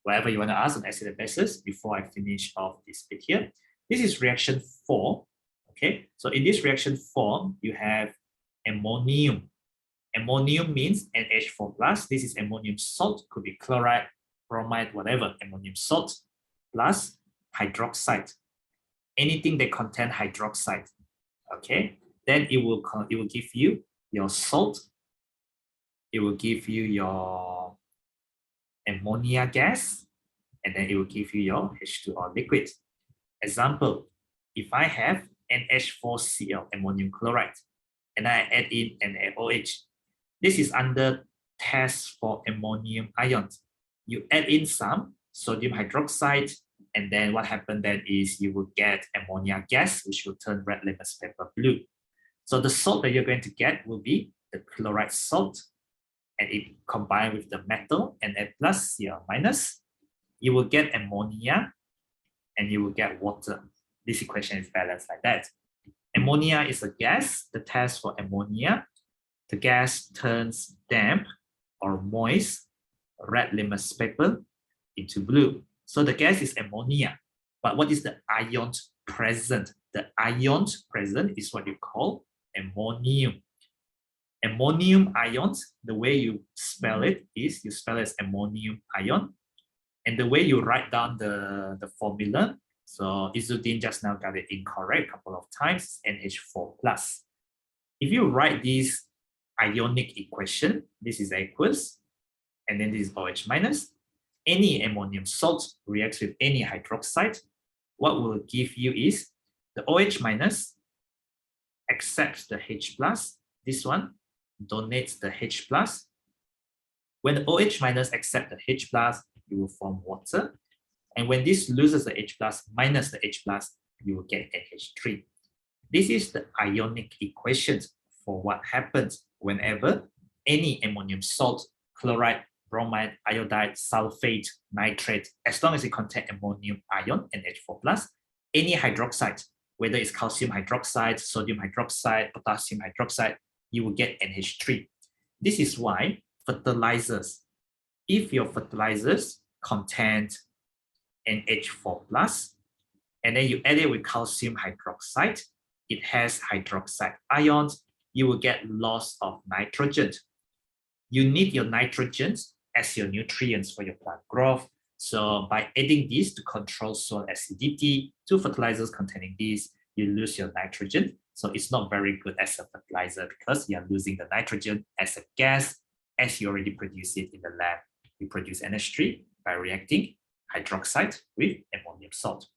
Speaker 1: whatever you want to ask on acid and bases before I finish off this bit here. This is reaction 4, okay? So in this reaction 4, you have ammonium. Ammonium means NH4 plus. This is ammonium salt, could be chloride, bromide, whatever. Ammonium salt plus hydroxide. Anything that contain hydroxide, okay? Then it will give you your salt. It will give you your ammonia gas, and then it will give you your H2O liquid. Example, if I have NH4Cl, ammonium chloride, and I add in an OH, this is under test for ammonium ions. You add in some sodium hydroxide, and then what happened then is you will get ammonia gas, which will turn red litmus paper blue. So the salt that you're going to get will be the chloride salt, and it combined with the metal Na plus Cl minus, you will get ammonia and you will get water. This equation is balanced like that. Ammonia is a gas. The test for ammonia, the gas turns damp or moist red litmus paper into blue. So the gas is ammonia. But what is the ion present? The ion present is what you call ammonium. Ammonium ions, the way you spell it is you spell it as ammonium ion. And the way you write down the formula, so Izudin just now got it incorrect a couple of times, NH4 plus. If you write this ionic equation, this is aqueous, and then this is OH minus. Any ammonium salt reacts with any hydroxide. What will give you is the OH minus accepts the H plus, this one donates the H plus. When the OH minus accepts the H plus, you will form water. And when this loses the H plus minus the H plus, you will get NH3. This is the ionic equation for what happens whenever any ammonium salt, chloride, bromide, iodide, sulfate, nitrate, as long as it contains ammonium ion and H4 plus, any hydroxide, whether it's calcium hydroxide, sodium hydroxide, potassium hydroxide, you will get NH3. This is why fertilizers, if your fertilizers contain NH4 plus, and then you add it with calcium hydroxide, it has hydroxide ions, you will get loss of nitrogen. You need your nitrogen as your nutrients for your plant growth. So by adding this to control soil acidity to fertilizers containing this, you lose your nitrogen. So it's not very good as a fertilizer because you are losing the nitrogen as a gas as you already produce it in the lab. You produce NH3 by reacting hydroxide with ammonium salt.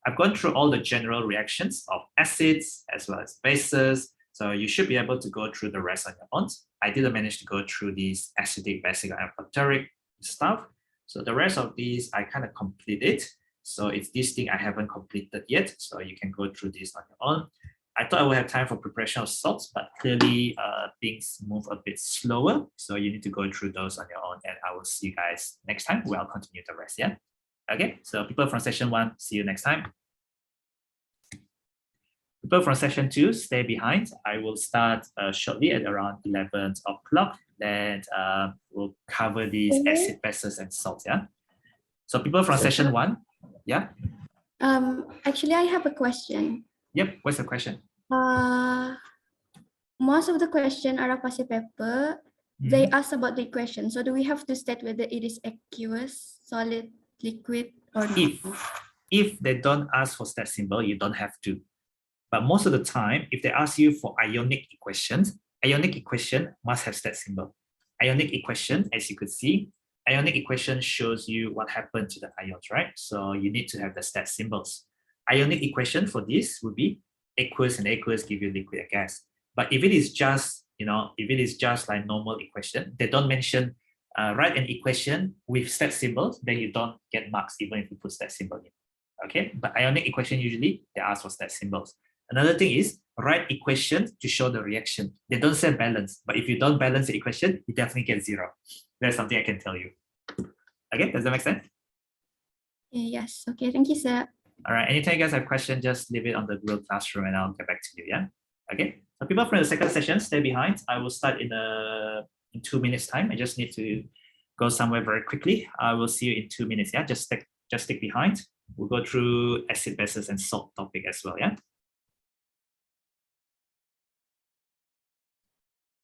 Speaker 1: I've gone through all the general reactions of acids as well as bases. So you should be able to go through the rest on your own. I didn't manage to go through these acidic, basic, and amphoteric stuff. So the rest of these, I kind of completed. So it's this thing I haven't completed yet. So you can go through this on your own. I thought I would have time for preparation of salts, but clearly things move a bit slower. So you need to go through those on your own, and I will see you guys next time where I'll continue the rest, yeah? Okay, so people from session 1, see you next time. People from session 2, stay behind. I will start shortly at around 11 o'clock. Then we'll cover these acid, bases, and salts, yeah? So people from session 1, yeah?
Speaker 3: Actually, I have a question.
Speaker 1: Yep, what's the question?
Speaker 3: Most of the question are passive paper. They ask about the equation. So do we have to state whether it is aqueous, solid, liquid, or not?
Speaker 1: If they don't ask for stat symbol, you don't have to. But most of the time, if they ask you for ionic equations, ionic equation must have stat symbol. Ionic equation, as you could see, ionic equation shows you what happened to the ions, right? So you need to have the stat symbols. Ionic equation for this would be aqueous, and aqueous give you liquid and gas. But if it is just, if it is just like normal equation, they don't mention write an equation with stat symbols, then you don't get marks even if you put stat symbol in. Okay, but ionic equation usually they ask for stat symbols. Another thing is write equation to show the reaction. They don't say balance, but if you don't balance the equation, you definitely get 0. That's something I can tell you. Okay, does that make sense?
Speaker 3: Yes. Okay. Thank you, sir.
Speaker 1: All right. Anytime you guys have questions, just leave it on the Google Classroom, and I'll get back to you. Yeah. Okay. So people from the second session, stay behind. I will start in 2 minutes time. I just need to go somewhere very quickly. I will see you in 2 minutes. Yeah. Just stick behind. We'll go through acid, bases, and salt topic as well. Yeah.